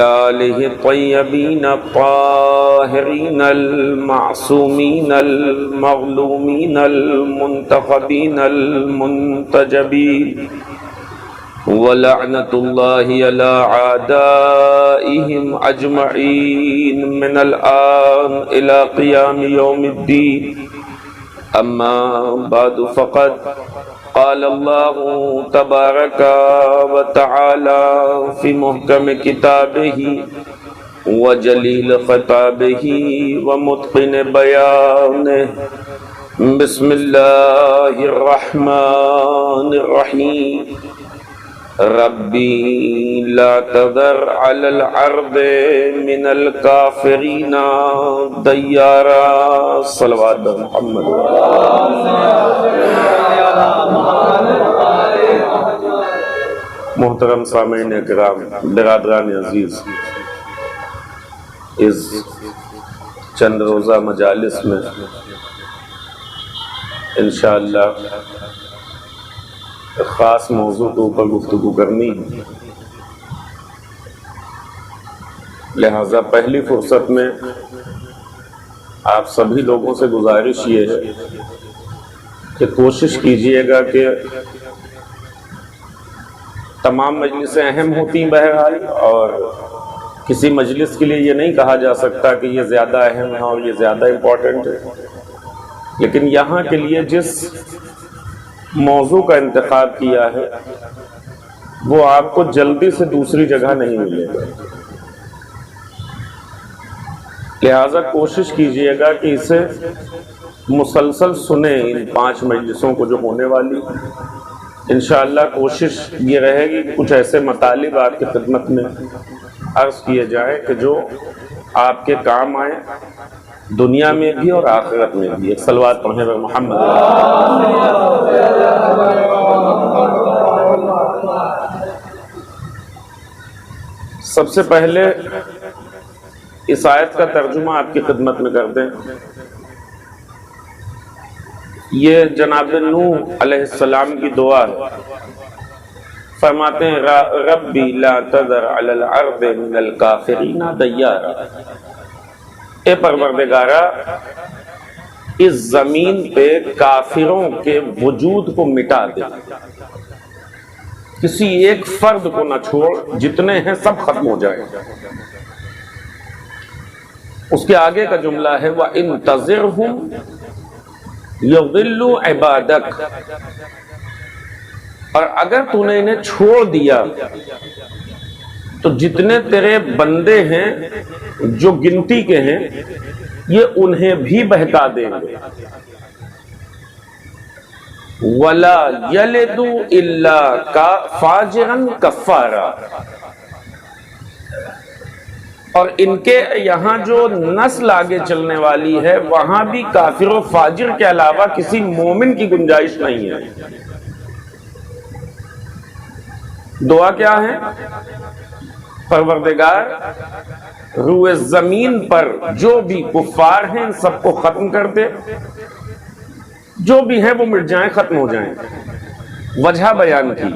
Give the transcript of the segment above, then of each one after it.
آلہ الطیبین الطاہرین المعصومین المظلومین المنتخبین المنتجبین ولعنت اللہ علی اعدائہم اجمعین من الآن الى قیام یوم الدین اما بعد فقد قال اللہ تبارک و تعالی فی محکم کتابہ وجلیل خطابہ ومتقن بیانہ بسم اللہ الرحمن الرحیم ربی لا تذر علی الارض من الکافرین دیارا صلوات محمد محترم سامعین کرام، برادران عزیز، اس چند روزہ مجالس میں انشاءاللہ خاص موضوع کے اوپر گفتگو کرنی ہے، لہذا پہلی فرصت میں آپ سبھی لوگوں سے گزارش یہ ہے کہ کوشش کیجئے گا کہ تمام مجلسیں اہم ہوتی ہیں بہرحال، اور کسی مجلس کے لیے یہ نہیں کہا جا سکتا کہ یہ زیادہ اہم ہے اور یہ زیادہ امپورٹنٹ ہے، لیکن یہاں کے لیے جس موضوع کا انتخاب کیا ہے وہ آپ کو جلدی سے دوسری جگہ نہیں ملے گا، لہذا کوشش کیجئے گا کہ اسے مسلسل سنیں ان 5 مجلسوں کو جو ہونے والی۔ انشاءاللہ کوشش یہ رہے گی کہ کچھ ایسے مطالب آپ کی خدمت میں عرض کیے جائیں کہ جو آپ کے کام آئیں دنیا میں بھی اور آخرت میں بھی۔ ایک صلوات پڑھیں بر محمد۔ سب سے پہلے اس آیت کا ترجمہ آپ کی خدمت میں کر دیں۔ یہ جناب نوح علیہ السلام کی دعا ہے، فرماتے ہیں ربی لا تذر علی الارض من الکافرین دیارا، اے پروردگارا اس زمین پہ کافروں کے وجود کو مٹا دے، کسی ایک فرد کو نہ چھوڑ، جتنے ہیں سب ختم ہو جائیں۔ اس کے آگے کا جملہ ہے وَإِن تَذِرْهُمْ يُضِلُّوا عِبَادَكَ، اور اگر تو نے انہیں چھوڑ دیا تو جتنے تیرے بندے ہیں جو گنتی کے ہیں یہ انہیں بھی بہکا دیں گے۔ وَلَا يَلِدُ إِلَّا فَاجِرًا كَفَّارًا، اور ان کے یہاں جو نسل آگے چلنے والی ہے وہاں بھی کافر و فاجر کے علاوہ کسی مومن کی گنجائش نہیں ہے۔ دعا کیا ہے؟ پروردگار روئے زمین پر جو بھی کفار ہیں ان سب کو ختم کر دے، جو بھی ہیں وہ مٹ جائیں، ختم ہو جائیں۔ وجہ بیان کی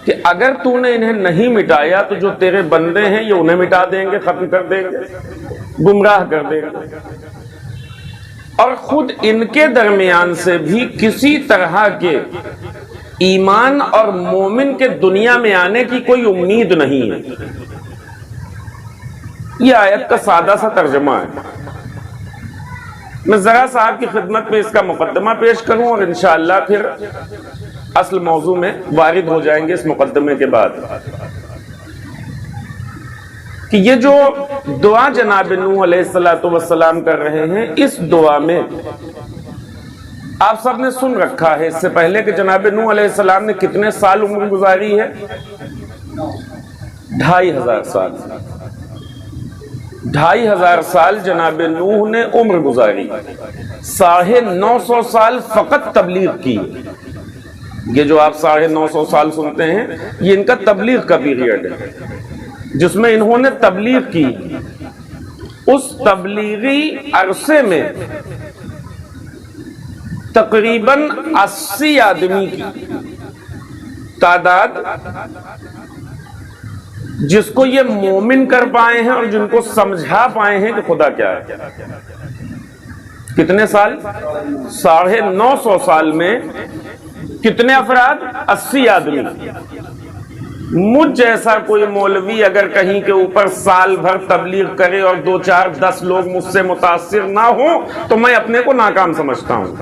کہ اگر تو نے انہیں نہیں مٹایا تو جو تیرے بندے ہیں یہ انہیں مٹا دیں گے، ختم کر دیں گے، گمراہ کر دیں گے، اور خود ان کے درمیان سے بھی کسی طرح کے ایمان اور مومن کے دنیا میں آنے کی کوئی امید نہیں ہے۔ یہ آیت کا سادہ سا ترجمہ ہے۔ میں ذرا سا آپ کی خدمت میں اس کا مقدمہ پیش کروں اور انشاءاللہ پھر اصل موضوع میں وارد ہو جائیں گے اس مقدمے کے بعد، کہ یہ جو دعا جناب نوح علیہ السلام کر رہے ہیں، اس دعا میں آپ سب نے سن رکھا ہے اس سے پہلے کہ جناب نوح علیہ السلام نے کتنے سال عمر گزاری ہے؟ 2500 سال۔ 2500 سال جناب نوح نے عمر گزاری، 950 سال فقط تبلیغ کی۔ یہ جو آپ 950 سال سنتے ہیں یہ ان کا تبلیغ کا پیریڈ ہے، جس میں انہوں نے تبلیغ کی۔ اس تبلیغی عرصے میں تقریباً 80 آدمی کی تعداد جس کو یہ مومن کر پائے ہیں اور جن کو سمجھا پائے ہیں کہ خدا کیا ہے. کتنے سال؟ 950 سال میں کتنے افراد؟ 80 آدمی. مجھ جیسا کوئی مولوی اگر کہیں کے اوپر سال بھر تبلیغ کرے اور 2 4 10 لوگ مجھ سے متاثر نہ ہوں تو میں اپنے کو ناکام سمجھتا ہوں.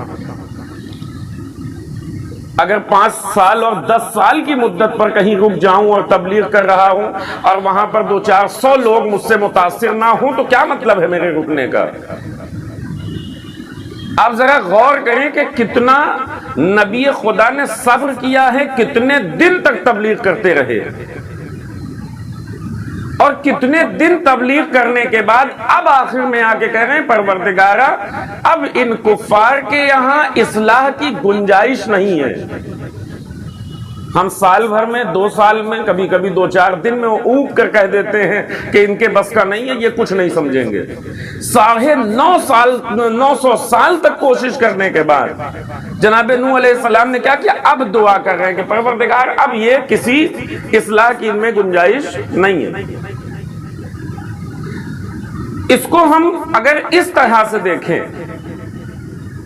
اگر 5 سال اور 10 سال کی مدت پر کہیں رک جاؤں اور تبلیغ کر رہا ہوں اور وہاں پر 2 400 لوگ مجھ سے متاثر نہ ہوں تو کیا مطلب ہے میرے رکنے کا؟ آپ ذرا غور کریں کہ کتنا نبی خدا نے صبر کیا ہے، کتنے دن تک تبلیغ کرتے رہے، اور کتنے دن تبلیغ کرنے کے بعد اب آخر میں آ کے کہہ رہے ہیں پروردگارا اب ان کفار کے یہاں اصلاح کی گنجائش نہیں ہے. ہم سال بھر میں 2 سال میں کبھی کبھی 2 4 دن میں اوپ کر کہہ دیتے ہیں کہ ان کے بس کا نہیں ہے، یہ کچھ نہیں سمجھیں گے. 950 سال تک کوشش کرنے کے بعد جناب نوح علیہ السلام نے کیا کیا؟ اب دعا کر رہے ہیں کہ پروردگار اب یہ کسی اصلاح کی ان میں گنجائش نہیں ہے. اس کو ہم اگر اس طرح سے دیکھیں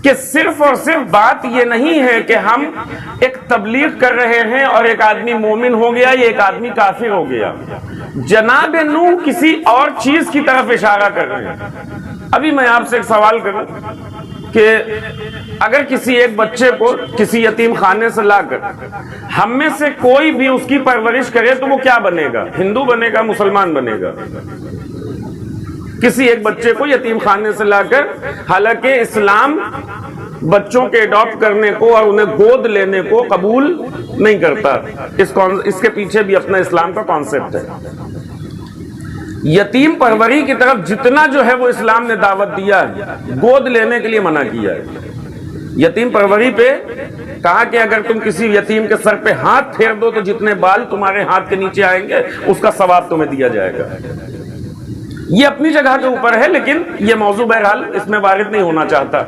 کہ صرف اور صرف بات یہ نہیں ہے کہ ہم ایک تبلیغ کر رہے ہیں اور ایک آدمی مومن ہو گیا یا ایک آدمی کافر ہو گیا. جناب نوح کسی اور چیز کی طرف اشارہ کر رہے ہیں. ابھی میں آپ سے ایک سوال کروں کہ اگر کسی ایک بچے کو کسی یتیم خانے سے لا کر ہم میں سے کوئی بھی اس کی پرورش کرے تو وہ کیا بنے گا؟ ہندو بنے گا، مسلمان بنے گا؟ کسی ایک بچے کو یتیم خانے سے لا کر، حالانکہ اسلام بچوں کے اڈاپٹ کرنے کو اور انہیں گود لینے کو قبول نہیں کرتا، اس کے پیچھے بھی اپنا اسلام کا کانسیپٹ ہے. یتیم پروری کی طرف جتنا جو ہے وہ اسلام نے دعوت دیا ہے، گود لینے کے لیے منع کیا ہے. یتیم پروری پہ کہا کہ اگر تم کسی یتیم کے سر پہ ہاتھ پھیر دو تو جتنے بال تمہارے ہاتھ کے نیچے آئیں گے اس کا ثواب تمہیں دیا جائے گا. یہ اپنی جگہ کے اوپر ہے لیکن یہ موضوع بہرحال اس میں وارد نہیں ہونا چاہتا.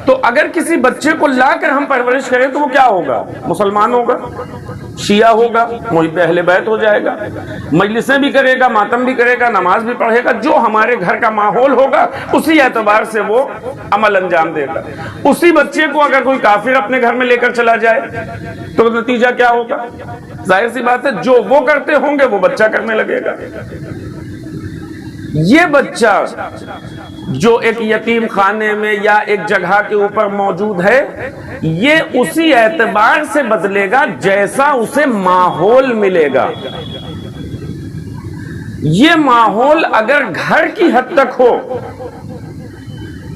تو اگر کسی بچے کو لا کر ہم پرورش کریں تو وہ کیا ہوگا؟ مسلمان ہوگا، شیعہ ہوگا، محب اہل بیت ہو جائے گا، مجلسیں بھی کرے گا، ماتم بھی کرے گا، نماز بھی پڑھے گا. جو ہمارے گھر کا ماحول ہوگا اسی اعتبار سے وہ عمل انجام دے گا. اسی بچے کو اگر کوئی کافر اپنے گھر میں لے کر چلا جائے تو نتیجہ کیا ہوگا؟ ظاہر سی بات ہے جو وہ کرتے ہوں گے وہ بچہ کرنے لگے گا. یہ بچہ جو ایک یتیم خانے میں یا ایک جگہ کے اوپر موجود ہے یہ اسی اعتبار سے بدلے گا جیسا اسے ماحول ملے گا. یہ ماحول اگر گھر کی حد تک ہو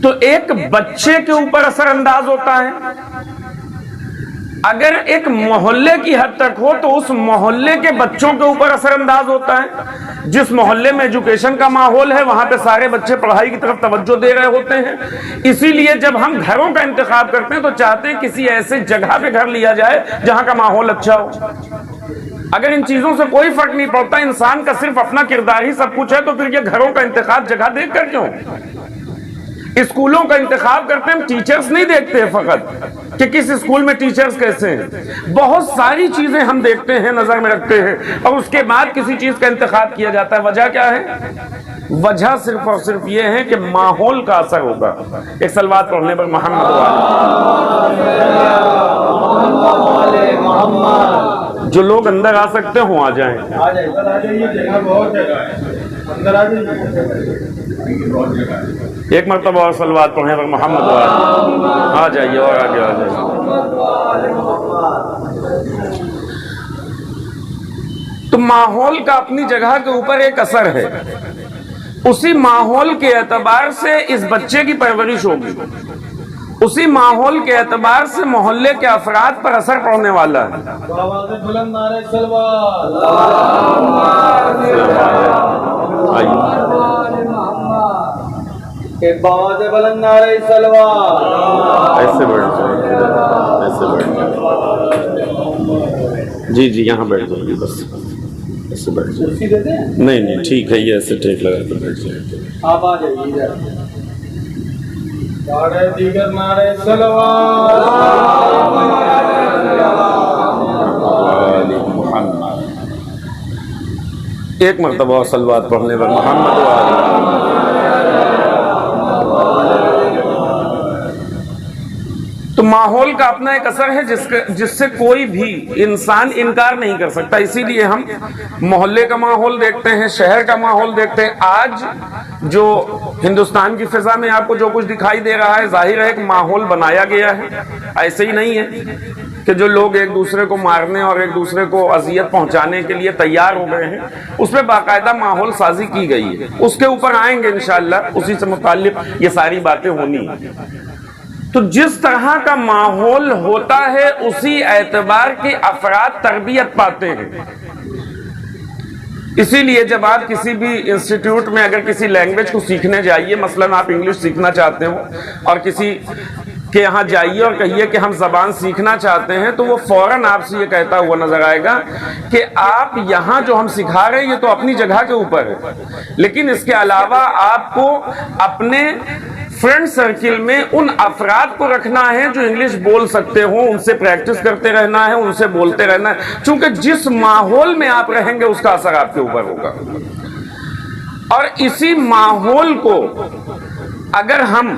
تو ایک بچے کے اوپر اثر انداز ہوتا ہے. اگر ایک محلے کی حد تک ہو تو اس محلے کے بچوں کے اوپر اثر انداز ہوتا ہے. جس محلے میں ایجوکیشن کا ماحول ہے وہاں پہ سارے بچے پڑھائی کی طرف توجہ دے رہے ہوتے ہیں. اسی لیے جب ہم گھروں کا انتخاب کرتے ہیں تو چاہتے ہیں کسی ایسے جگہ پہ گھر لیا جائے جہاں کا ماحول اچھا ہو. اگر ان چیزوں سے کوئی فرق نہیں پڑتا، انسان کا صرف اپنا کردار ہی سب کچھ ہے، تو پھر یہ گھروں کا انتخاب جگہ دیکھ کر کیوں؟ اسکولوں کا انتخاب کرتے ہیں، ہم ٹیچرز نہیں دیکھتے فقط کہ کس اسکول میں ٹیچرز کیسے ہیں. بہت ساری چیزیں ہم دیکھتے ہیں، نظر میں رکھتے ہیں، اور اس کے بعد کسی چیز کا انتخاب کیا جاتا ہے. وجہ کیا ہے؟ وجہ صرف اور صرف یہ ہے کہ ماحول کا اثر ہوگا. ایک صلوات پڑھنے پر محمد جو لوگ اندر آ سکتے ہوں آ جائیں. ایک مرتبہ اور صلوات پڑھنے پر محمد آ جائیے اور آگے آ جائیے. تو ماحول کا اپنی جگہ کے اوپر ایک اثر ہے. اسی ماحول کے اعتبار سے اس بچے کی پرورش ہوگی، اسی ماحول کے اعتبار سے محلے کے افراد پر اثر پڑنے والا ہے. ایسے بیٹھ جی یہاں بیٹھ جائیے، بس ایسے بیٹھ جائیے. نہیں ٹھیک ہے، یہ ایسے ٹھیک لگا تو بیٹھ جائیے. آپ آ جائیے. نعرہ دیگر نعرہ صلوات ایک مرتبہ صلوات پڑھنے پر محمد و آلہ۔ تو ماحول کا اپنا ایک اثر ہے جس سے کوئی بھی انسان انکار نہیں کر سکتا۔ اسی لیے ہم محلے کا ماحول دیکھتے ہیں، شہر کا ماحول دیکھتے ہیں۔ آج جو ہندوستان کی فضا میں آپ کو جو کچھ دکھائی دے رہا ہے، ظاہر ہے ایک ماحول بنایا گیا ہے۔ ایسے ہی نہیں ہے کہ جو لوگ ایک دوسرے کو مارنے اور ایک دوسرے کو اذیت پہنچانے کے لیے تیار ہو گئے ہیں، اس میں باقاعدہ ماحول سازی کی گئی ہے۔ اس کے اوپر آئیں گے انشاءاللہ، اسی سے متعلق یہ ساری باتیں ہونی ہیں۔ تو جس طرح کا ماحول ہوتا ہے اسی اعتبار کے افراد تربیت پاتے ہیں۔ اسی لیے جب آپ کسی بھی انسٹیٹیوٹ میں اگر کسی لینگویج کو سیکھنے جائیے، مثلا آپ انگلش سیکھنا چاہتے ہو اور کسی کہ یہاں جائیے اور کہیے کہ ہم زبان سیکھنا چاہتے ہیں، تو وہ فوراً آپ سے یہ کہتا ہوا نظر آئے گا کہ آپ یہاں جو ہم سکھا رہے ہیں یہ تو اپنی جگہ کے اوپر ہے، لیکن اس کے علاوہ آپ کو اپنے فرینڈ سرکل میں ان افراد کو رکھنا ہے جو انگلش بول سکتے ہوں، ان سے پریکٹس کرتے رہنا ہے، ان سے بولتے رہنا ہے، چونکہ جس ماحول میں آپ رہیں گے اس کا اثر آپ کے اوپر ہوگا۔ اور اسی ماحول کو اگر ہم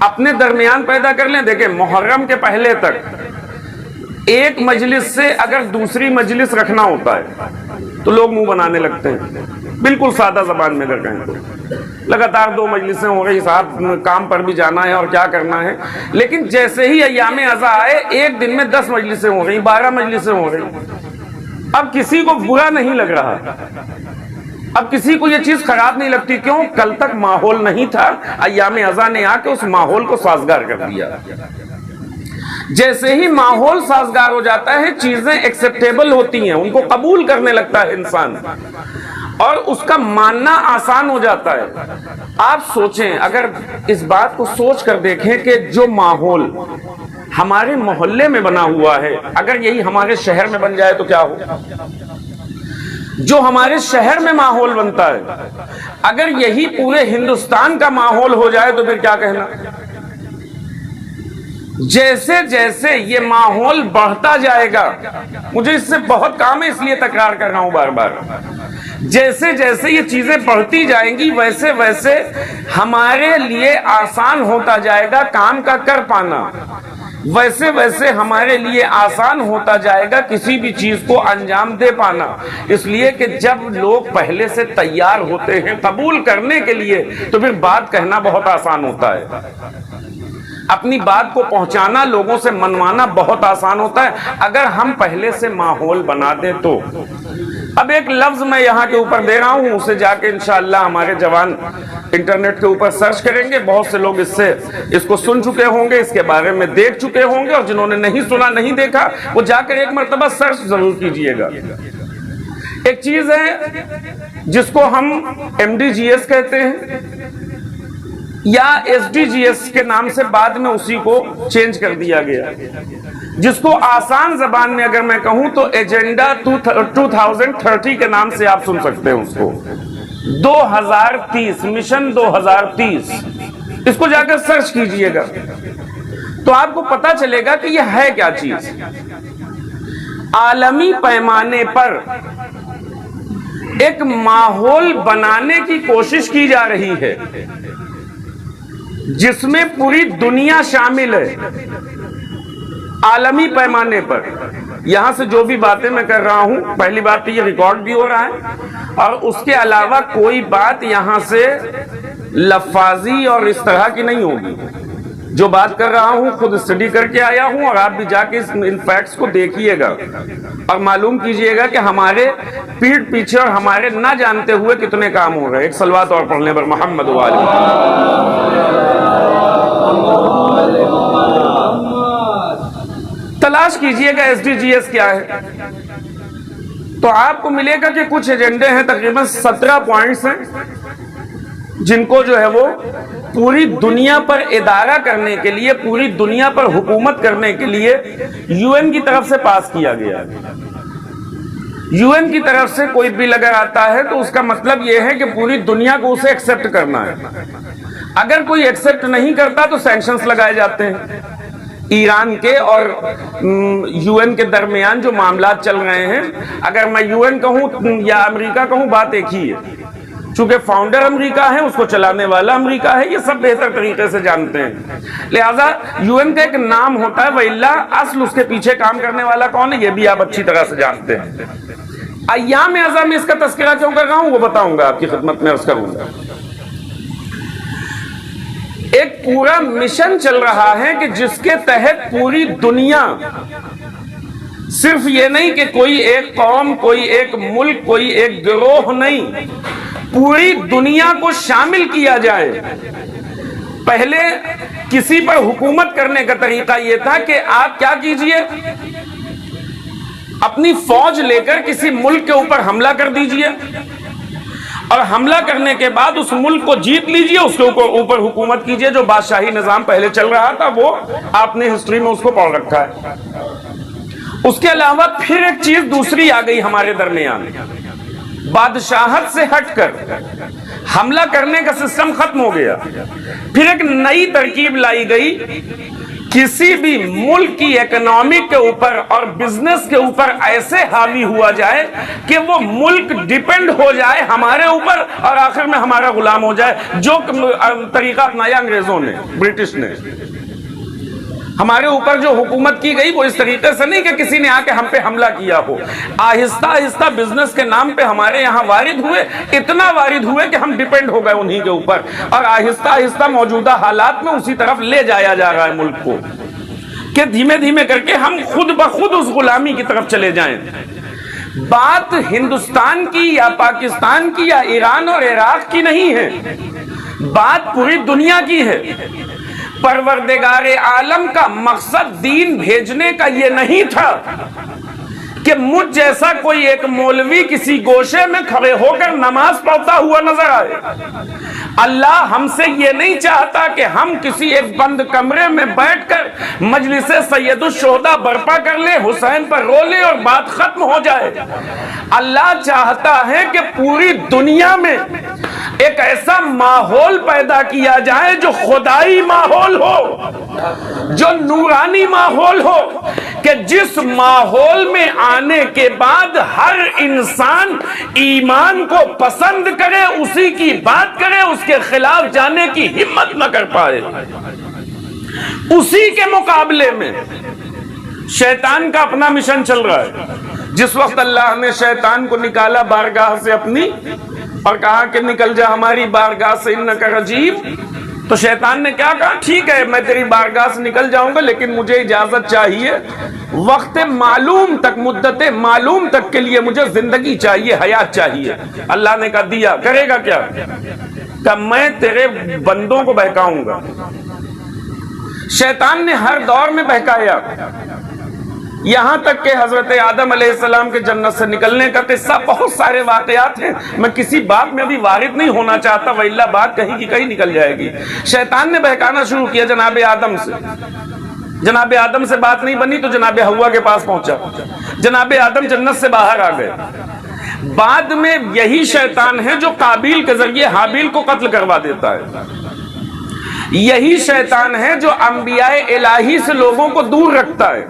اپنے درمیان پیدا کر لیں، دیکھیں محرم کے پہلے تک ایک مجلس سے اگر دوسری مجلس رکھنا ہوتا ہے تو لوگ منہ بنانے لگتے ہیں، بالکل سادہ زبان میں اگر کہیں تو لگاتار 2 مجلسیں ہو رہی، صاحب کام پر بھی جانا ہے اور کیا کرنا ہے، لیکن جیسے ہی ایام اضحیٰ آئے ایک دن میں 10 مجلسیں ہو رہی، 12 مجلسیں ہو رہی۔ اب کسی کو برا نہیں لگ رہا، اب کسی کو یہ چیز خراب نہیں لگتی، کیوں؟ کل تک ماحول نہیں تھا، ایام اضحیٰ نے آ کے اس ماحول کو سازگار کر دیا۔ جیسے ہی ماحول سازگار ہو جاتا ہے چیزیں ایکسیپٹیبل ہوتی ہیں، ان کو قبول کرنے لگتا ہے انسان اور اس کا ماننا آسان ہو جاتا ہے۔ آپ سوچیں، اگر اس بات کو سوچ کر دیکھیں کہ جو ماحول ہمارے محلے میں بنا ہوا ہے اگر یہی ہمارے شہر میں بن جائے تو کیا ہو؟ جو ہمارے شہر میں ماحول بنتا ہے اگر یہی پورے ہندوستان کا ماحول ہو جائے تو پھر کیا کہنا؟ جیسے جیسے یہ ماحول بڑھتا جائے گا، مجھے اس سے بہت کام ہے اس لیے تکرار کر رہا ہوں بار بار، جیسے جیسے یہ چیزیں بڑھتی جائیں گی ویسے ویسے ہمارے لیے آسان ہوتا جائے گا کام کا کر پانا، ویسے ویسے ہمارے لیے آسان ہوتا جائے گا کسی بھی چیز کو انجام دے پانا۔ اس لیے کہ جب لوگ پہلے سے تیار ہوتے ہیں قبول کرنے کے لیے تو پھر بات کہنا بہت آسان ہوتا ہے، اپنی بات کو پہنچانا، لوگوں سے منوانا بہت آسان ہوتا ہے اگر ہم پہلے سے ماحول بنا دیں تو۔ اب ایک لفظ میں یہاں کے اوپر دے رہا ہوں، اسے جا کے انشاءاللہ ہمارے جوان انٹرنیٹ کے اوپر سرچ کریں گے، بہت سے لوگ اس کو سن چکے ہوں گے، اس کے بارے میں دیکھ چکے ہوں گے، اور جنہوں نے نہیں سنا نہیں دیکھا وہ جا کر ایک مرتبہ سرچ ضرور کیجئے گا۔ ایک چیز ہے جس کو ہم MDGS کہتے ہیں یا SDGS کے نام سے بعد میں اسی کو چینج کر دیا گیا، جس کو آسان زبان میں اگر میں کہوں تو ایجنڈا 2030 کے نام سے آپ سن سکتے ہیں اس کو، 2030 مشن 2030، اس کو جا کر سرچ کیجئے گا تو آپ کو پتا چلے گا کہ یہ ہے کیا چیز۔ عالمی پیمانے پر ایک ماحول بنانے کی کوشش کی جا رہی ہے جس میں پوری دنیا شامل ہے، عالمی پیمانے پر۔ یہاں سے جو بھی باتیں میں کر رہا ہوں، پہلی بات تو یہ ریکارڈ بھی ہو رہا ہے، اور اس کے علاوہ کوئی بات یہاں سے لفاظی اور اس طرح کی نہیں ہوگی۔ جو بات کر رہا ہوں خود اسٹڈی کر کے آیا ہوں، اور آپ بھی جا کے ان فیکٹس کو دیکھیے گا اور معلوم کیجئے گا کہ ہمارے پیٹھ پیچھے اور ہمارے نہ جانتے ہوئے کتنے کام ہو رہے ہیں۔ ایک صلوات اور پڑھنے پر محمد و آلہ۔ تلاش کیجئے گا SDGs کیا ہے تو آپ کو ملے گا کہ کچھ ایجنڈے ہیں، تقریباً 17 پوائنٹس ہیں جن کو جو ہے وہ پوری دنیا پر ادارہ کرنے کے لیے، پوری دنیا پر حکومت کرنے کے لیے UN کی طرف سے پاس کیا گیا ہے۔ UN کی طرف سے کوئی بل اگر آتا ہے تو اس کا مطلب یہ ہے کہ پوری دنیا کو اسے ایکسپٹ کرنا ہے۔ اگر کوئی ایکسپٹ نہیں کرتا تو سینکشنز لگائے جاتے ہیں۔ ایران کے اور یو این کے درمیان جو معاملات چل رہے ہیں، اگر میں یو این کہوں یا امریکہ کہوں، بات ایک ہی ہے، چونکہ فاؤنڈر امریکہ ہے، اس کو چلانے والا امریکہ ہے، یہ سب بہتر طریقے سے جانتے ہیں، لہٰذا یو این کا ایک نام ہوتا ہے، وَإِلَّا اصل اس کے پیچھے کام کرنے والا کون ہے یہ بھی آپ اچھی طرح سے جانتے ہیں۔ ایام اعظم میں اس کا تذکرہ کیوں کر رہا ہوں وہ بتاؤں گا، آپ کی خدمت میں عرض کروں گا۔ ایک پورا مشن چل رہا ہے کہ جس کے تحت پوری دنیا، صرف یہ نہیں کہ کوئی ایک قوم، کوئی ایک ملک، کوئی ایک گروہ نہیں، پوری دنیا کو شامل کیا جائے۔ پہلے کسی پر حکومت کرنے کا طریقہ یہ تھا کہ آپ کیا کیجئے، اپنی فوج لے کر کسی ملک کے اوپر حملہ کر دیجئے، اور حملہ کرنے کے بعد اس ملک کو جیت لیجئے، اس کے اوپر حکومت کیجئے۔ جو بادشاہی نظام پہلے چل رہا تھا وہ آپ نے ہسٹری میں اس کو پڑھ رکھا ہے۔ اس کے علاوہ پھر ایک چیز دوسری آ گئی ہمارے درمیان، بادشاہت سے ہٹ کر حملہ کرنے کا سسٹم ختم ہو گیا، پھر ایک نئی ترکیب لائی گئی، کسی بھی ملک کی اکنامک کے اوپر اور بزنس کے اوپر ایسے حاوی ہوا جائے کہ وہ ملک ڈیپینڈ ہو جائے ہمارے اوپر اور آخر میں ہمارا غلام ہو جائے، جو طریقہ اپنایا انگریزوں نے، برٹش نے۔ ہمارے اوپر جو حکومت کی گئی وہ اس طریقے سے نہیں کہ کسی نے آ کے ہم پہ حملہ کیا ہو، آہستہ آہستہ بزنس کے نام پہ ہمارے یہاں وارد ہوئے، اتنا وارد ہوئے کہ ہم ڈیپینڈ ہو گئے انہی کے اوپر، اور آہستہ آہستہ موجودہ حالات میں اسی طرف لے جایا جا رہا ہے ملک کو، کہ دھیمے دھیمے کر کے ہم خود بخود اس غلامی کی طرف چلے جائیں۔ بات ہندوستان کی یا پاکستان کی یا ایران اور عراق کی نہیں ہے، بات پوری دنیا کی ہے۔ پروردگار عالم کا مقصد دین بھیجنے کا یہ نہیں تھا کہ مجھ جیسا کوئی ایک مولوی کسی گوشے میں کھڑے ہو کر نماز پڑھتا ہوا نظر آئے۔ اللہ ہم سے یہ نہیں چاہتا کہ ہم کسی ایک بند کمرے میں بیٹھ کر مجلس سید الشہداء برپا کر لیں، حسین پر رو لیں اور بات ختم ہو جائے۔ اللہ چاہتا ہے کہ پوری دنیا میں ایک ایسا ماحول پیدا کیا جائے جو خدائی ماحول ہو، جو نورانی ماحول ہو، کہ جس ماحول میں آنے کے بعد ہر انسان ایمان کو پسند کرے، اسی کی بات کرے، اس کے خلاف جانے کی ہمت نہ کر پائے۔ اسی کے مقابلے میں شیطان کا اپنا مشن چل رہا ہے۔ جس وقت اللہ نے شیطان کو نکالا بارگاہ سے اپنی اور کہا کہ نکل جا ہماری بارگاہ سے انکا رجیم، تو شیطان نے کیا کہا، ٹھیک ہے میں تیری بارگاہ سے نکل جاؤں گا لیکن مجھے اجازت چاہیے، وقت معلوم تک، مدت معلوم تک کے لیے مجھے زندگی چاہیے، حیات چاہیے۔ اللہ نے کہا دیا، کرے گا کیا؟ کہ میں تیرے بندوں کو بہکاؤں گا۔ شیطان نے ہر دور میں بہکایا، یہاں تک کہ حضرت آدم علیہ السلام کے جنت سے نکلنے کا قصہ، بہت سارے واقعات ہیں، میں کسی بات میں ابھی وارد نہیں ہونا چاہتا، وَإِلَّا بات کہیں کی کہیں نکل جائے گی۔ شیطان نے بہکانا شروع کیا جناب آدم سے، جناب آدم سے بات نہیں بنی تو جناب حوا کے پاس پہنچا، جناب آدم جنت سے باہر آ گئے۔ بعد میں یہی شیطان ہے جو قابیل کے ذریعے حابیل کو قتل کروا دیتا ہے، یہی شیطان ہے جو انبیاء الہی سے لوگوں کو دور رکھتا ہے،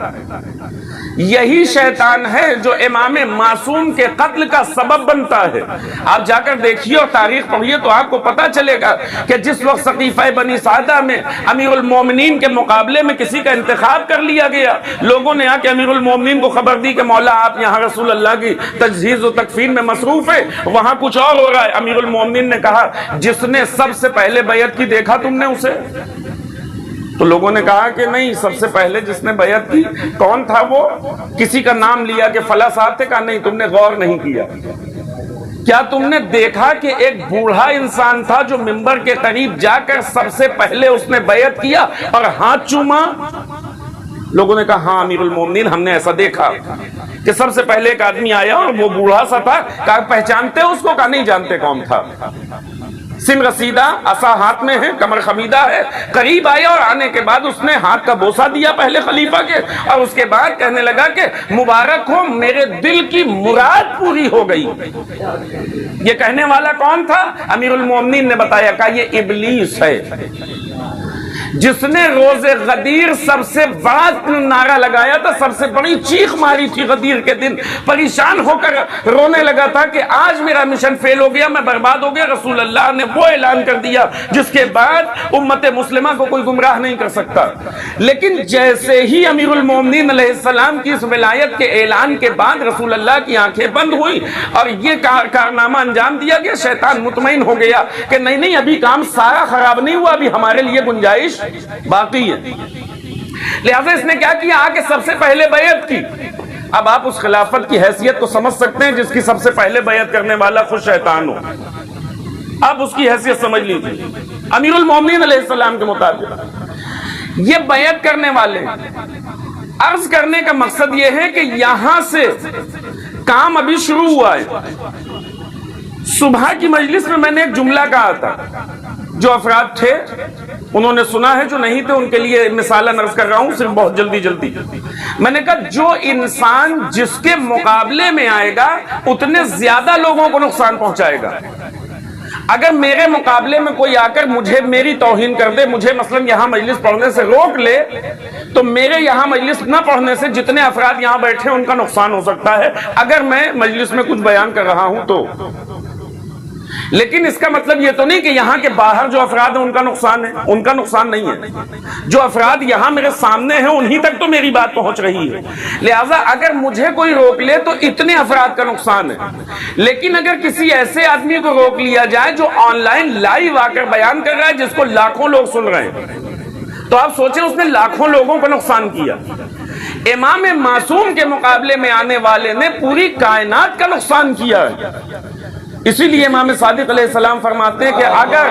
یہی شیطان ہے جو امام معصوم کے قتل کا سبب بنتا ہے۔ آپ جا کر دیکھیے اور تاریخ پڑھیے تو آپ کو پتا چلے گا کہ جس وقت سقیفہ بنی سعدہ میں امیر المومنین کے مقابلے میں کسی کا انتخاب کر لیا گیا، لوگوں نے آ کے امیر المومنین کو خبر دی کہ مولا آپ یہاں رسول اللہ کی تجہیز و تکفین میں مصروف ہے، وہاں کچھ اور ہو رہا ہے۔ امیر المومنین نے کہا جس نے سب سے پہلے بیعت کی دیکھا تم نے اسے؟ تو لوگوں نے کہا کہ نہیں، سب سے پہلے جس نے بیعت کی کون تھا؟ وہ کسی کا نام لیا کہ فلاں صاحب تھے۔ کہا نہیں، تم نے غور نہیں کیا، کیا تم نے دیکھا کہ ایک بوڑھا انسان تھا جو منبر کے قریب جا کر سب سے پہلے اس نے بیعت کیا اور ہاتھ چوما؟ لوگوں نے کہا ہاں امیر المومنین، ہم نے ایسا دیکھا کہ سب سے پہلے ایک آدمی آیا اور وہ بوڑھا سا تھا۔ کہا پہچانتے اس کو؟ کہا نہیں جانتے کون تھا۔ سن رسیدہ، عصا ہاتھ میں ہے، کمر خمیدہ ہے، قریب آیا اور آنے کے بعد اس نے ہاتھ کا بوسہ دیا پہلے خلیفہ کے، اور اس کے بعد کہنے لگا کہ مبارک ہو، میرے دل کی مراد پوری ہو گئی۔ یہ کہنے والا کون تھا؟ امیر المومنین نے بتایا، کہا یہ ابلیس ہے۔ جس نے روز غدیر سب سے بڑا نعرہ لگایا تھا، سب سے بڑی چیخ ماری تھی غدیر کے دن، پریشان ہو کر رونے لگا تھا کہ آج میرا مشن فیل ہو گیا، میں برباد ہو گیا، رسول اللہ نے وہ اعلان کر دیا جس کے بعد امت مسلمہ کو کوئی گمراہ نہیں کر سکتا۔ لیکن جیسے ہی امیر المومنین علیہ السلام کی اس ولایت کے اعلان کے بعد رسول اللہ کی آنکھیں بند ہوئی اور یہ کارنامہ انجام دیا گیا، شیطان مطمئن ہو گیا کہ نہیں ابھی کام سارا خراب نہیں ہوا، ابھی ہمارے لیے گنجائش باقی ہے۔ لہذا اس نے کیا کیا؟ آ کے سب سے پہلے بیعت کی۔ اب آپ اس خلافت کی حیثیت کو سمجھ سکتے ہیں جس کی سب سے پہلے بیعت کرنے والا خود شیطان ہو۔ اب اس کی حیثیت سمجھ لیجیے امیر المومنین علیہ السلام کے مطابق یہ بیعت کرنے والے، عرض کرنے کا مقصد یہ ہے کہ یہاں سے کام ابھی شروع ہوا ہے۔ صبح کی مجلس میں نے ایک جملہ کہا تھا، جو افراد تھے انہوں نے سنا ہے، جو نہیں تھے ان کے لیے مثالاً عرض کر رہا ہوں، صرف بہت جلدی۔ میں نے کہا جو انسان جس کے مقابلے میں آئے گا اتنے زیادہ لوگوں کو نقصان پہنچائے گا۔ اگر میرے مقابلے میں کوئی آ کر مجھے میری توہین کر دے، مجھے مثلاً یہاں مجلس پڑھنے سے روک لے، تو میرے یہاں مجلس نہ پڑھنے سے جتنے افراد یہاں بیٹھے ان کا نقصان ہو سکتا ہے اگر میں مجلس میں کچھ بیان کر رہا ہوں تو۔ لیکن اس کا مطلب یہ تو نہیں کہ یہاں کے باہر جو افراد ہیں ان کا نقصان ہے، ان کا نقصان نہیں ہے۔ جو افراد یہاں میرے سامنے ہیں انہی تک تو میری بات پہنچ رہی ہے، لہٰذا اگر مجھے کوئی روک لے تو اتنے افراد کا نقصان ہے۔ لیکن اگر کسی ایسے آدمی کو روک لیا جائے جو آن لائن لائیو آ کر بیان کر رہا ہے جس کو لاکھوں لوگ سن رہے ہیں، تو آپ سوچیں اس نے لاکھوں لوگوں کو نقصان کیا۔ امام معصوم کے مقابلے میں آنے والے نے پوری کائنات کا نقصان کیا ہے۔ اسی لیے امام صادق علیہ السلام فرماتے ہیں کہ اگر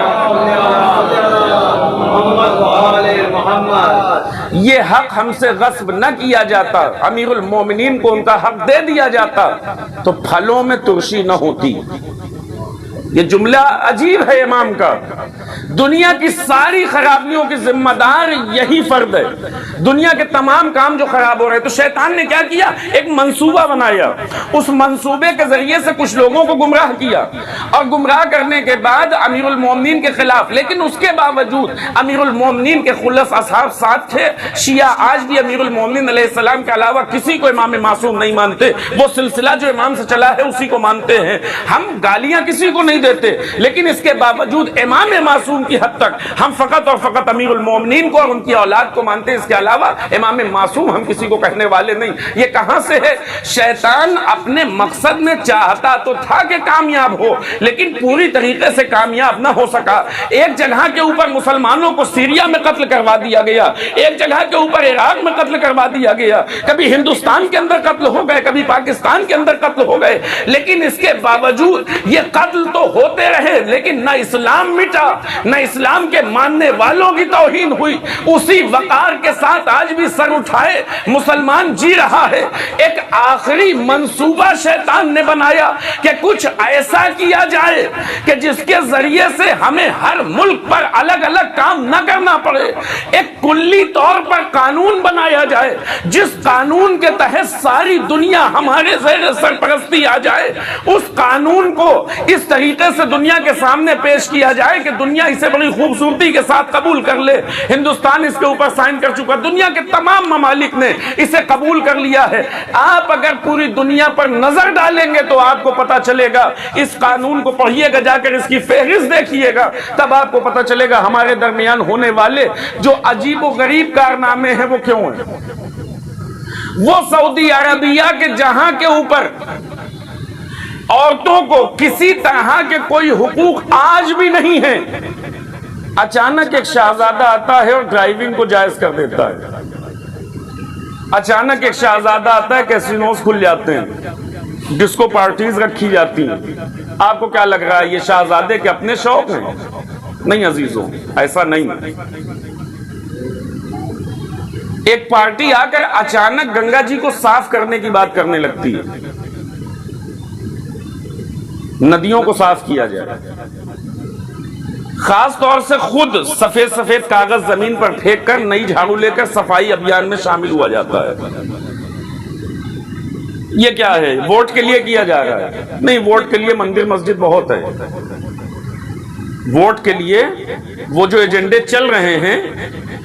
یہ حق ہم سے غصب نہ کیا جاتا، امیر المومنین کو ان کا حق دے دیا جاتا، تو پھلوں میں ترشی نہ ہوتی۔ یہ جملہ عجیب ہے امام کا۔ دنیا کی ساری خرابیوں کی ذمہ دار یہی فرد ہے، دنیا کے تمام کام جو خراب ہو رہے تو شیطان نے کیا کیا؟ ایک منصوبہ بنایا، اس منصوبے کے ذریعے سے کچھ لوگوں کو گمراہ کیا، اور گمراہ کرنے کے بعد امیر المومنین کے خلاف، لیکن اس کے باوجود امیر المومنین کے خلص اصحاب ساتھ تھے۔ شیعہ آج بھی امیر المومنین علیہ السلام کے علاوہ کسی کو امام معصوم نہیں مانتے، وہ سلسلہ جو امام سے چلا ہے اسی کو مانتے ہیں۔ ہم گالیاں کسی کو نہیں دیتے، لیکن اس کے باوجود امام معصوم کی حد تک ہم فقط اور فقط امیر المومنین کو اور ان کی اولاد کو مانتے ہیں، اس کے علاوہ امام معصوم ہم کسی کو کہنے والے نہیں۔ یہ کہاں سے ہے؟ شیطان اپنے مقصد میں چاہتا تو تھا کہ کامیاب ہو، لیکن پوری طریقے سے کامیاب نہ ہو سکا۔ ایک جگہ کے اوپر مسلمانوں کو سیریا میں قتل کروا دیا گیا، ایک جگہ کے اوپر عراق میں قتل کروا دیا گیا، کبھی ہندوستان کے اندر قتل ہو گئے، کبھی پاکستان کے اندر قتل ہو گئے، لیکن اس کے باوجود یہ قتل تو ہوتے رہے، لیکن نہ اسلام مٹا، نہ اسلام کے ماننے والوں کی توہین ہوئی۔ اسی وقار کے ساتھ آج بھی سر اٹھائے مسلمان جی رہا ہے۔ ایک آخری منصوبہ شیطان نے بنایا کہ کچھ ایسا کیا جائے کہ جس کے ذریعے سے ہمیں ہر ملک پر الگ الگ کام نہ کرنا پڑے۔ ایک کلی طور پر قانون بنایا جائے جس قانون کے تحت ساری دنیا ہمارے زیر سرپرستی آ جائے۔ اس قانون کو اس طریقے سے دنیا کے سامنے پیش کیا جائے کہ دنیا اسے بڑی خوبصورتی کے ساتھ قبول کر لے۔ ہندوستان اس کے اوپر سائن کر چکا، دنیا کے تمام ممالک نے اسے قبول کر لیا ہے۔ آپ اگر پوری دنیا پر نظر ڈالیں گے تو آپ کو پتا چلے گا، اس قانون کو پڑھیے گا، جا کر اس کی فہرست دیکھیے گا، تب آپ کو پتا چلے گا ہمارے درمیان ہونے والے جو عجیب و غریب کارنامے ہیں وہ کیوں ہیں۔ وہ سعودی عربیہ کے جہاں کے اوپر عورتوں کو کسی طرح کے کوئی حقوق آج بھی نہیں ہیں، اچانک ایک شہزادہ آتا ہے اور ڈرائیونگ کو جائز کر دیتا ہے۔ اچانک ایک شہزادہ آتا ہے، کیسینوز کھل جاتے ہیں، ڈسکو پارٹیز رکھی جاتی ہیں۔ آپ کو کیا لگ رہا ہے یہ شہزادے کے اپنے شوق ہیں؟ نہیں عزیزوں، ایسا نہیں۔ ایک پارٹی آ کر اچانک گنگا جی کو صاف کرنے کی بات کرنے لگتی ہے، ندیوں کو صاف کیا جائے، خاص طور سے خود سفید سفید کاغذ زمین پر پھینک کر نئی جھاڑو لے کر صفائی ابھیان میں شامل ہوا جاتا ہے۔ یہ کیا ہے؟ ووٹ کے لیے کیا جا رہا ہے؟ نہیں، ووٹ کے لیے مندر مسجد بہت ہے۔ ووٹ کے لیے وہ جو ایجنڈے چل رہے ہیں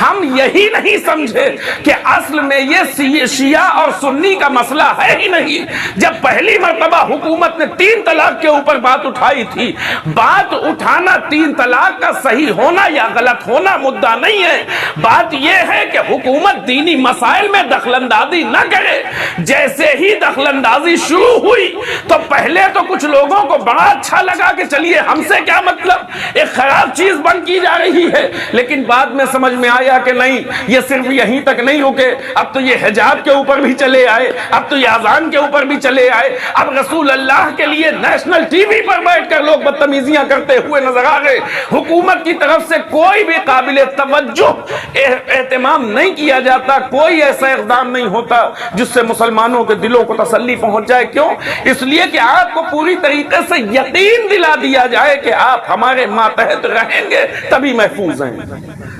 ہم یہی نہیں سمجھے کہ اصل میں یہ شیعہ اور سنی کا مسئلہ ہے ہی نہیں. جب پہلی مرتبہ حکومت نے 3 طلاق کے اوپر بات اٹھائی تھی، بات اٹھانا 3 طلاق کا صحیح ہونا یا غلط ہونا مدعا نہیں ہے. بات یہ ہے کہ حکومت دینی مسائل میں دخل اندازی نہ کرے. جیسے ہی دخل اندازی شروع ہوئی تو پہلے تو کچھ لوگوں کو بڑا اچھا لگا کہ چلیے ہم سے کیا مطلب، ایک خراب چیز بند کی جا رہی ہے. لیکن بعد میں سمجھ میں آیا کہ نہیں، یہ صرف یہیں تک نہیں رکے، اب تو یہ حجاب کے اوپر بھی چلے آئے، اب تو یہ اذان کے اوپر بھی چلے آئے. اب رسول اللہ کے لیے نیشنل ٹی وی پر بیٹھ کر لوگ بدتمیزیاں کرتے ہوئے نظر آ گئے. حکومت کی طرف سے کوئی بھی قابل توجہ اہتمام نہیں کیا جاتا، کوئی ایسا اقدام نہیں ہوتا جس سے مسلمانوں کے دلوں کو تسلی پہنچ جائے. کیوں؟ اس لیے کہ آپ کو پوری طریقے سے یقین دلا دیا جائے کہ آپ ہمارے ماتحت رہیں گے تبھی محفوظ ہیں،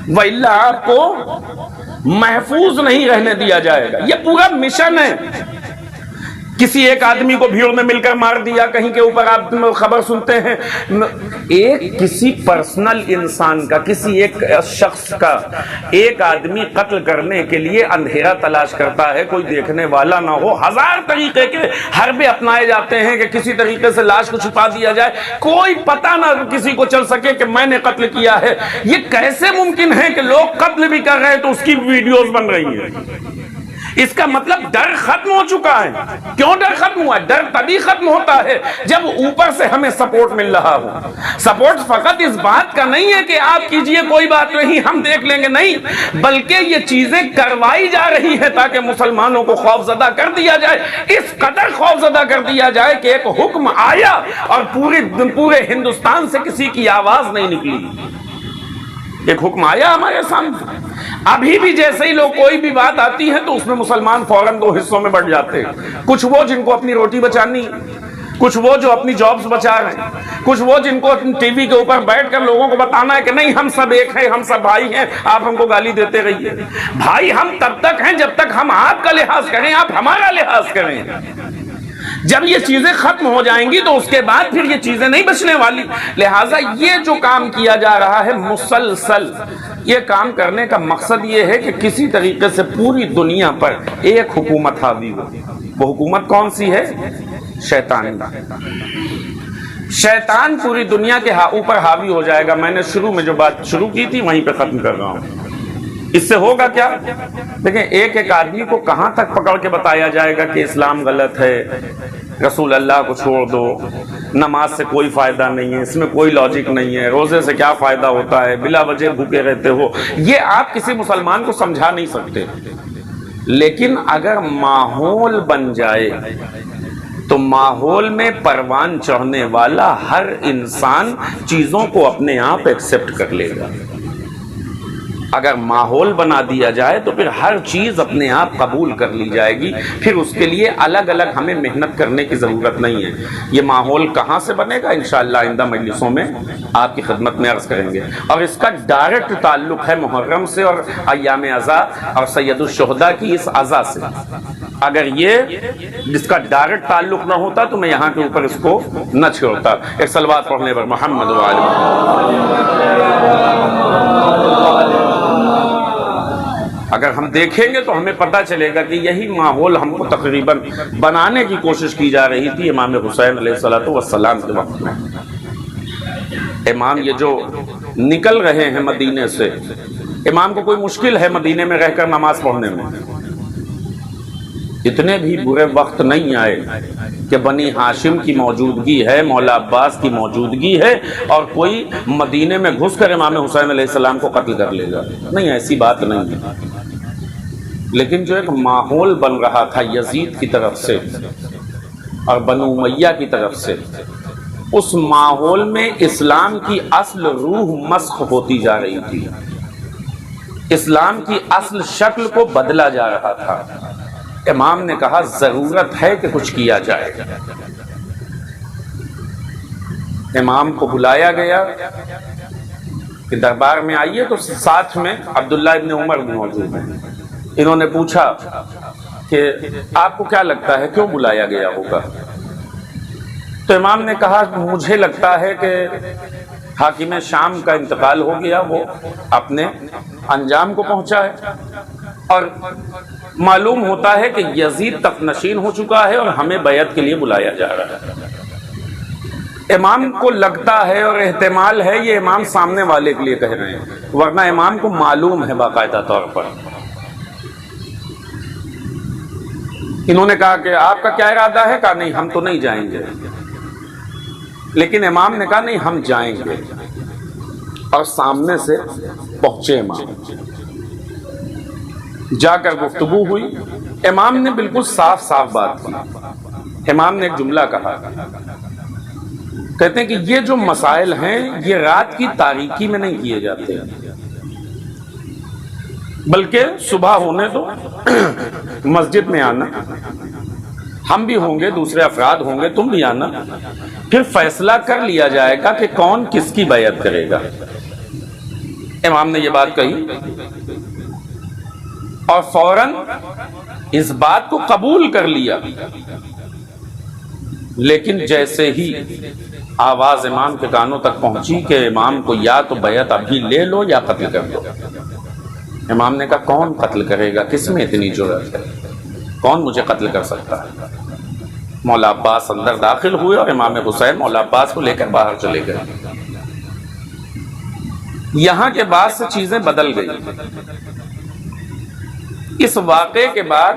وَإِلَّا آپ کو محفوظ نہیں رہنے دیا جائے گا. یہ پورا مشن ہے. کسی ایک آدمی کو بھیڑ میں مل کر مار دیا، کہیں کے اوپر آپ خبر سنتے ہیں، ایک کسی پرسنل انسان کا، کسی ایک شخص کا ایک آدمی قتل کرنے کے لیے اندھیرا تلاش کرتا ہے، کوئی دیکھنے والا نہ ہو. 1000 طریقے کے حربے اپنائے جاتے ہیں کہ کسی طریقے سے لاش کو چھپا دیا جائے، کوئی پتہ نہ کسی کو چل سکے کہ میں نے قتل کیا ہے. یہ کیسے ممکن ہے کہ لوگ قتل بھی کر رہے ہیں تو اس کی ویڈیوز بن رہی ہیں؟ اس کا مطلب ڈر ختم ہو چکا ہے. کیوں ڈر ختم ہوا؟ ڈر تبھی ختم ہوتا ہے جب اوپر سے ہمیں سپورٹ مل رہا ہو. سپورٹ فقط اس بات کا نہیں ہے کہ آپ کیجئے کوئی بات نہیں ہم دیکھ لیں گے، نہیں، بلکہ یہ چیزیں کروائی جا رہی ہیں تاکہ مسلمانوں کو خوفزدہ کر دیا جائے. اس قدر خوفزدہ کر دیا جائے کہ ایک حکم آیا اور پورے ہندوستان سے کسی کی آواز نہیں نکلی. ایک حکم آیا ہمارے سامنے، ابھی بھی جیسے ہی لوگ کوئی بھی بات آتی ہے تو اس میں مسلمان فوراً 2 حصوں میں بٹ جاتے ہیں. کچھ وہ جن کو اپنی روٹی بچانی، کچھ وہ جو اپنی جابز بچا رہے ہیں، کچھ وہ جن کو ٹی وی کے اوپر بیٹھ کر لوگوں کو بتانا ہے کہ نہیں ہم سب ایک ہیں، ہم سب بھائی ہیں، آپ ہم کو گالی دیتے رہیے. بھائی ہم تب تک ہیں جب تک ہم آپ کا لحاظ کریں، آپ ہمارا لحاظ کریں. جب یہ چیزیں ختم ہو جائیں گی تو اس کے بعد پھر یہ چیزیں نہیں بچنے والی. لہٰذا یہ جو کام کیا جا رہا ہے مسلسل، یہ کام کرنے کا مقصد یہ ہے کہ کسی طریقے سے پوری دنیا پر ایک حکومت حاوی ہو. وہ حکومت کون سی ہے؟ شیطان. شیطان پوری دنیا کے اوپر حاوی ہو جائے گا. میں نے شروع میں جو بات شروع کی تھی وہیں پہ ختم کر رہا ہوں. اس سے ہوگا کیا؟ دیکھیں، ایک آدمی کو کہاں تک پکڑ کے بتایا جائے گا کہ اسلام غلط ہے، رسول اللہ کو چھوڑ دو، نماز سے کوئی فائدہ نہیں ہے، اس میں کوئی لاجک نہیں ہے، روزے سے کیا فائدہ ہوتا ہے، بلا وجہ بھوکے رہتے ہو. یہ آپ کسی مسلمان کو سمجھا نہیں سکتے. لیکن اگر ماحول بن جائے تو ماحول میں پروان چڑھنے والا ہر انسان چیزوں کو اپنے آپ ایکسپٹ کر لے گا. اگر ماحول بنا دیا جائے تو پھر ہر چیز اپنے آپ قبول کر لی جائے گی. پھر اس کے لیے الگ الگ ہمیں محنت کرنے کی ضرورت نہیں ہے. یہ ماحول کہاں سے بنے گا؟ انشاءاللہ آئندہ مجلسوں میں آپ کی خدمت میں عرض کریں گے. اور اس کا ڈائریکٹ تعلق ہے محرم سے اور ایام عزا اور سید الشہداء کی اس عزا سے. اگر یہ جس کا ڈائریکٹ تعلق نہ ہوتا تو میں یہاں کے اوپر اس کو نہ چھوڑتا. ایک صلوات پڑھنے پر محمد و آل اگر ہم دیکھیں گے تو ہمیں پتہ چلے گا کہ یہی ماحول ہم کو تقریباً بنانے کی کوشش کی جا رہی تھی امام حسین علیہ السلام کے وقت میں. امام یہ جو نکل رہے ہیں مدینے سے، امام کو کوئی مشکل ہے مدینے میں رہ کر نماز پڑھنے میں. اتنے بھی برے وقت نہیں آئے کہ بنی ہاشم کی موجودگی ہے، مولا عباس کی موجودگی ہے اور کوئی مدینے میں گھس کر امام حسین علیہ السلام کو قتل کر لے گا. نہیں، ایسی بات نہیں ہے. لیکن جو ایک ماحول بن رہا تھا یزید کی طرف سے اور بنو امیہ کی طرف سے، اس ماحول میں اسلام کی اصل روح مسخ ہوتی جا رہی تھی، اسلام کی اصل شکل کو بدلا جا رہا تھا. امام نے کہا ضرورت ہے کہ کچھ کیا جائے. امام کو بلایا گیا کہ دربار میں آئیے، تو ساتھ میں عبداللہ ابن عمر بھی موجود ہیں. انہوں نے پوچھا کہ آپ کو کیا لگتا ہے کیوں بلایا گیا ہوگا؟ تو امام نے کہا مجھے لگتا ہے کہ حاکم شام کا انتقال ہو گیا، وہ اپنے انجام کو پہنچا ہے، اور معلوم ہوتا ہے کہ یزید تخت نشین ہو چکا ہے اور ہمیں بیعت کے لیے بلایا جا رہا ہے۔ امام کو لگتا ہے اور احتمال ہے یہ امام سامنے والے کے لیے کہہ رہے ہیں، ورنہ امام کو معلوم ہے باقاعدہ طور پر۔ انہوں نے کہا کہ آپ کا کیا ارادہ ہے؟ کہا نہیں ہم تو نہیں جائیں گے، لیکن امام نے کہا نہیں ہم جائیں گے، اور سامنے سے پہنچے امام، جا کر گفتگو ہوئی۔ امام نے بالکل صاف صاف بات کی۔ امام نے ایک جملہ کہا، کہتے ہیں کہ یہ جو مسائل ہیں یہ رات کی تاریکی میں نہیں کیے جاتے، بلکہ صبح ہونے دو، مسجد میں آنا، ہم بھی ہوں گے، دوسرے افراد ہوں گے، تم بھی آنا، پھر فیصلہ کر لیا جائے گا کہ کون کس کی بیعت کرے گا۔ امام نے یہ بات کہی اور فوراً اس بات کو قبول کر لیا، لیکن جیسے ہی آواز امام کے کانوں تک پہنچی کہ امام کو یا تو بیعت ابھی لے لو یا قتل کر دو، امام نے کہا کون قتل کرے گا، کس میں اتنی جرأت ہے، کون مجھے قتل کر سکتا ہے؟ مولا عباس اندر داخل ہوئے اور امام حسین مولا عباس کو لے کر باہر چلے گئے۔ یہاں کے بعد سے چیزیں بدل گئی۔ اس واقعے کے بعد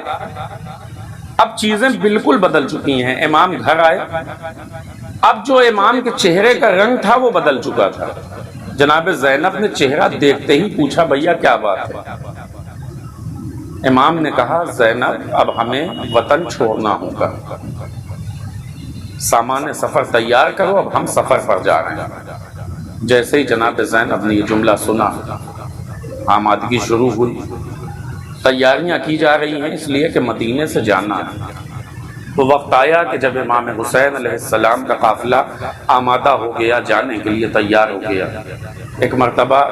اب چیزیں بالکل بدل چکی ہیں۔ امام گھر آئے، اب جو امام کے چہرے کا رنگ تھا وہ بدل چکا تھا۔ جناب زینب نے چہرہ دیکھتے ہی پوچھا بھیا کیا بات ہے؟ امام نے کہا زینب اب ہمیں وطن چھوڑنا ہوگا، سامان سفر تیار کرو، اب ہم سفر پر جا رہے ہیں۔ جیسے ہی جناب زینب نے یہ جملہ سنا، آمادگی شروع ہوئی، تیاریاں کی جا رہی ہیں اس لیے کہ مدینے سے جانا ہے۔ تو وقت آیا کہ جب امام حسین علیہ السلام کا قافلہ آمادہ ہو گیا، جانے کے لیے تیار ہو گیا، ایک مرتبہ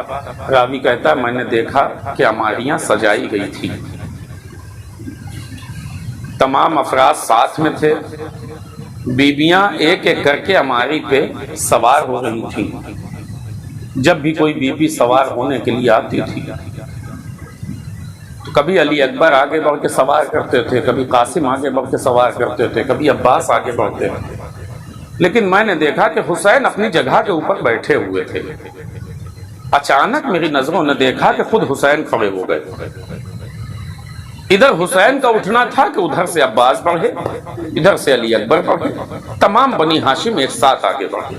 راوی کہتا ہے میں نے دیکھا کہ عماریاں سجائی گئی تھی، تمام افراد ساتھ میں تھے، بیبیاں ایک ایک کر کے عماری پہ سوار ہو رہی تھیں۔ جب بھی کوئی بیوی سوار ہونے کے لیے آتی تھی تو کبھی علی اکبر آگے بڑھ کے سوار کرتے تھے، کبھی قاسم آگے بڑھ کے سوار کرتے تھے، کبھی عباس آگے بڑھتے تھے، لیکن میں نے دیکھا کہ حسین اپنی جگہ کے اوپر بیٹھے ہوئے تھے۔ اچانک میری نظروں نے دیکھا کہ خود حسین کھڑے ہو گئے۔ ادھر حسین کا اٹھنا تھا کہ ادھر سے عباس بڑھے، ادھر سے علی اکبر بڑھے، تمام بنی ہاشم ایک ساتھ آگے بڑھے۔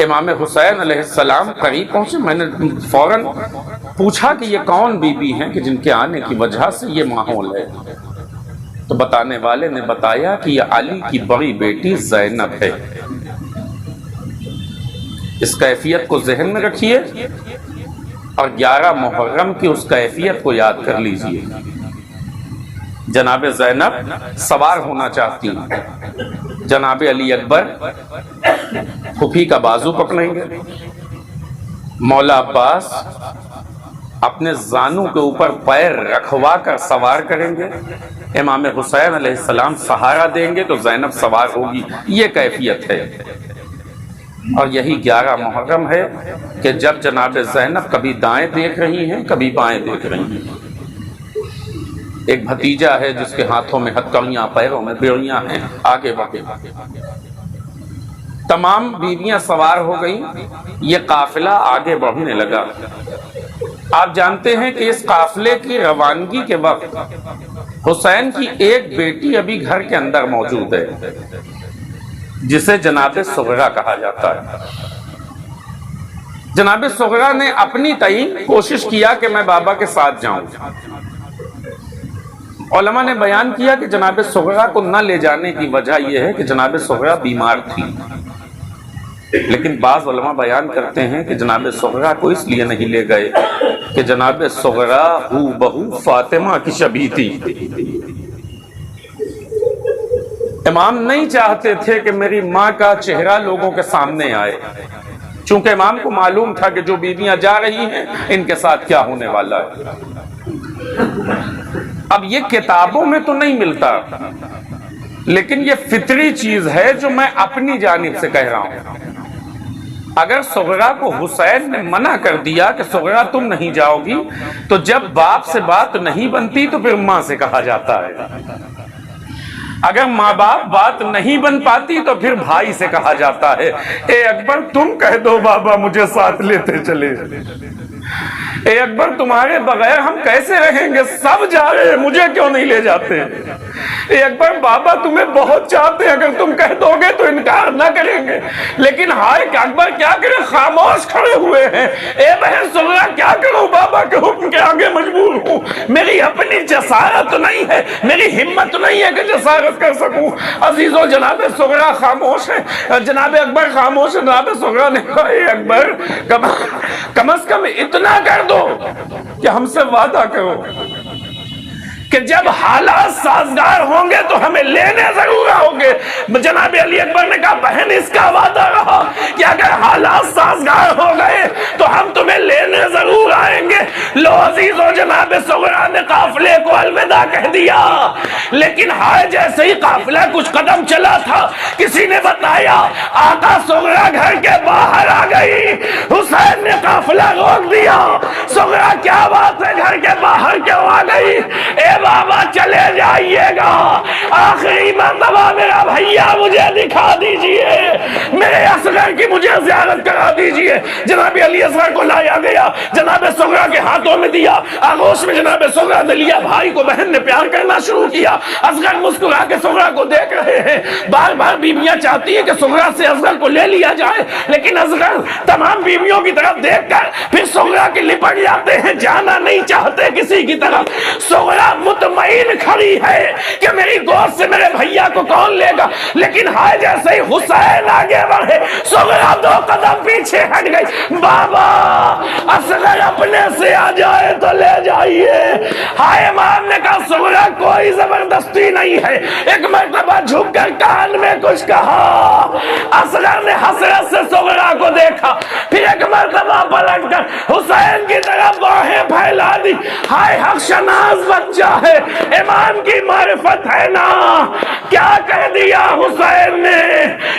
امام حسین علیہ السلام قریب پہنچے، میں نے فوراً پوچھا کہ یہ کون بیوی ہیں کہ جن کے آنے کی وجہ سے یہ ماحول ہے؟ تو بتانے والے نے بتایا کہ یہ علی کی بڑی بیٹی زینب ہے۔ اس کیفیت کو ذہن میں رکھیے اور 11 محرم کی اس کیفیت کو یاد کر لیجئے۔ جناب زینب سوار ہونا چاہتی ہیں، جناب علی اکبر پھوپھی کا بازو پکڑیں گے، مولا عباس اپنے زانوں کے اوپر پیر رکھوا کر سوار کریں گے، امام حسین علیہ السلام سہارا دیں گے تو زینب سوار ہوگی۔ یہ کیفیت ہے، اور یہی 11 محرم ہے کہ جب جناب زینب کبھی دائیں دیکھ رہی ہیں، کبھی بائیں دیکھ رہی ہیں۔ ایک بھتیجا ہے جس کے ہاتھوں میں ہتکڑیاں، پیروں میں بیڑیاں ہیں، آگے بڑھے۔ تمام بیویاں سوار ہو گئیں، یہ قافلہ آگے بڑھنے لگا۔ آپ جانتے ہیں کہ اس قافلے کی روانگی کے وقت حسین کی ایک بیٹی ابھی گھر کے اندر موجود ہے، جسے جناب صغرا کہا جاتا ہے۔ جناب صغرا نے اپنی تعین کوشش کیا کہ میں بابا کے ساتھ جاؤں۔ علماء نے بیان کیا کہ جناب صغرا کو نہ لے جانے کی وجہ یہ ہے کہ جناب صغرا بیمار تھی، لیکن بعض علماء بیان کرتے ہیں کہ جناب صغرا کو اس لیے نہیں لے گئے کہ جناب صغرا ہو بہو فاطمہ کی شبیہ تھی۔ امام نہیں چاہتے تھے کہ میری ماں کا چہرہ لوگوں کے سامنے آئے، چونکہ امام کو معلوم تھا کہ جو بیویاں جا رہی ہیں ان کے ساتھ کیا ہونے والا ہے۔ اب یہ کتابوں میں تو نہیں ملتا، لیکن یہ فطری چیز ہے جو میں اپنی جانب سے کہہ رہا ہوں۔ اگر صغرا کو حسین نے منع کر دیا کہ صغرا تم نہیں جاؤ گی، تو جب باپ سے بات نہیں بنتی تو پھر ماں سے کہا جاتا ہے، اگر ماں باپ بات نہیں بن پاتی تو پھر بھائی سے کہا جاتا ہے، اے اکبر تم کہہ دو بابا مجھے ساتھ لیتے چلے، اے اکبر تمہارے بغیر ہم کیسے رہیں گے، سب جا رہے ہیں مجھے کیوں نہیں لے جاتے، اے اکبر بابا تمہیں بہت چاہتے ہیں، اگر تم کہہ دو گے تو انکار نہ کریں گے، لیکن ہائے کہ اکبر کیا کریں، خاموش کھڑے ہوئے ہیں، اے بہن صغرا کیا کروں، بابا کے حکم کے آگے مجبور ہوں، میری اپنی جسارت نہیں ہے، میری ہمت نہیں ہے کہ جسارت کر سکوں۔ عزیزو جناب صغرا خاموش ہے، جناب اکبر خاموش ہے، جناب صغرا نے کہا اے اکبر کم از کم اتنا کر دو کہ ہم سے وعدہ کرو کہ جب حالات سازگار ہوں گے تو ہمیں لینے ضرور آؤ گے۔ جناب علی اکبر نے کہا بہن اس کا وعدہ رہا کہ اگر حالات سازگار ہو گئے تو ہم تمہیں لینے ضرور آئیں گے۔ لو عزیزو جناب صغرا نے قافلے کو الوداع کہہ دیا، لیکن ہائے جیسے ہی قافلہ کچھ قدم چلا تھا کسی نے بتایا آقا صغرا گھر کے باہر آ گئی۔ حسین نے قافلہ روک دیا، صغرا کیا بات ہے گھر کے باہر کیوں آ گئی؟ اے بابا چلے جائیے گا، آخری مرتبہ میرا بھیا مجھے دکھا دیجئے، میرے اصغر کی مجھے زیارت کرا دیجئے۔ جناب علی اصغر کو لایا گیا، جناب صغرا کے ہاتھوں میں دیا، آغوش میں جناب صغرا نے لیا، بھائی کو بہن نے پیار کرنا شروع کیا۔ اصغر مسکرا کے صغرا کو دیکھ رہے ہیں، بار بار بیویاں چاہتی ہیں کہ صغرا سے اصغر کو لے لیا جائے، لیکن اصغر تمام بیویوں کی طرف دیکھ کر پھر صغرا کی لپٹ جاتے ہیں، جانا نہیں چاہتے کسی کی طرف۔ صغرا مطمئن کھڑی ہے کہ میری گود سے میرے بھیا کو کون لے گا، لیکن ہائے جیسے ہی حسین آگے بڑھے صغرا 2 قدم پیچھے ہٹ گئی۔ بابا اصغر اپنے سے آ جائے تو لے جائیے۔ ہائے امام نے کہا صغرا کوئی زبردستی نہیں ہے، ایک مرتبہ جھک کر کان میں کچھ کہا۔ اصغر نے حسرت سے صغرا کو دیکھا، پھر ایک مرتبہ پلٹ کر حسین کی طرف باہیں پھیلا دی۔ ہائے حق شناس بچہ ہے، امام کی معرفت ہے نا، کیا کہہ دیا حسین نے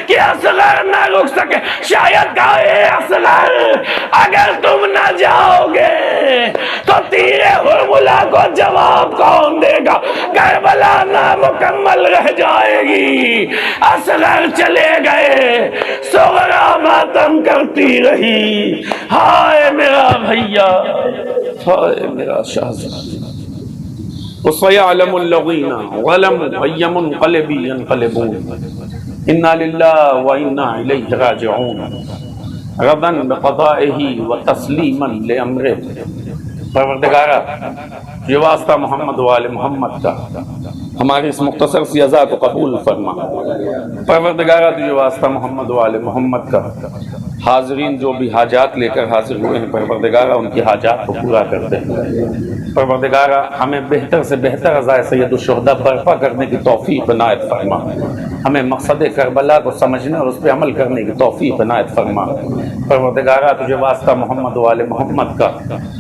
کہ اصغر نہ رک سکے، شاید کہا اے اصغر اگر تم نہ جاؤ گے تو تیر حرملہ کو جواب کون دے گا، کربلا نامکمل رہ جائے گی۔ اصغر چلے گئے، صغرا ماتم کرتی رہی، ہائے میرا بھیا، ہائے میرا شہزادہ۔ وَسَيَعْلَمُ الَّذِينَ ظَلَمُوا أَيَّ مُنقَلِبٍ يَنقَلِبُونَ إِنَّا لِلَّهِ وَإِنَّا إِلَيْهِ رَاجِعُونَ رَضًا بِقَضَائِهِ وَتَسْلِيمًا لِأَمْرِهِ۔ پروردگارہ یہ واسطہ محمد و آل محمد کا ہماری اس مختصر سی عزا کو قبول فرما۔ پروردگارہ تجھے واسطہ محمد و آل محمد کا حاضرین جو بھی حاجات لے کر حاضر ہوئے ہیں پروردگارہ ان کی حاجات کو پورا کرتے ہیں۔ پروردگارہ ہمیں بہتر سے بہتر عزائے سید الشہداء برپا کرنے کی توفیق عنایت فرما، ہمیں مقصد کربلا کو سمجھنے اور اس پہ عمل کرنے کی توفیق عنایت فرما۔ پروردگارہ تجھے واسطہ محمد و آل محمد کا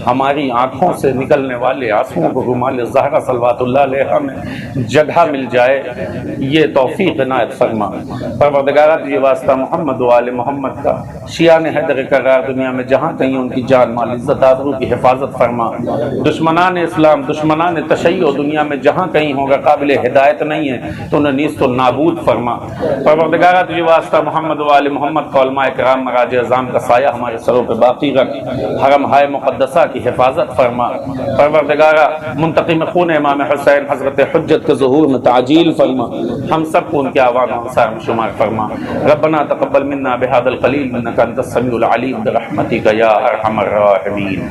ہماری آنکھوں سے نکلنے والے آنسوؤں کو رومال زہرا صلوات اللہ علیہ میں جگہ مل جائے، یہ توفیق عنایت فرما۔ پروردگارہ تجھے واسطہ محمد و آل محمد کا شیعان حیدر کرار دنیا میں جہاں کہیں ان کی جان مال عزت آبرو کی حفاظت فرما۔ دشمنان اسلام دشمنان تشیع دنیا میں جہاں کہیں ہوگا قابل ہدایت نہیں ہے تو انہیں نیست و نابود فرما۔ پروردگارہ تجھے واسطہ محمد و آل محمد کا علماء کرام مراجع اعظام کا سایہ ہمارے سروں پہ باقی رکھ، حرم ہائے مقدسہ کی حفاظت فرما۔ پروردگارہ منتقم خون امام حسین حضرت حجت کے ظہور میں تعجیل فرما، ہم سب کو ان کے آوان انصار میں شمار فرما۔ ربنا تقبل منا بهذا القلیل انک انت السمیع العلیم برحمتک یا ارحم الراحمین۔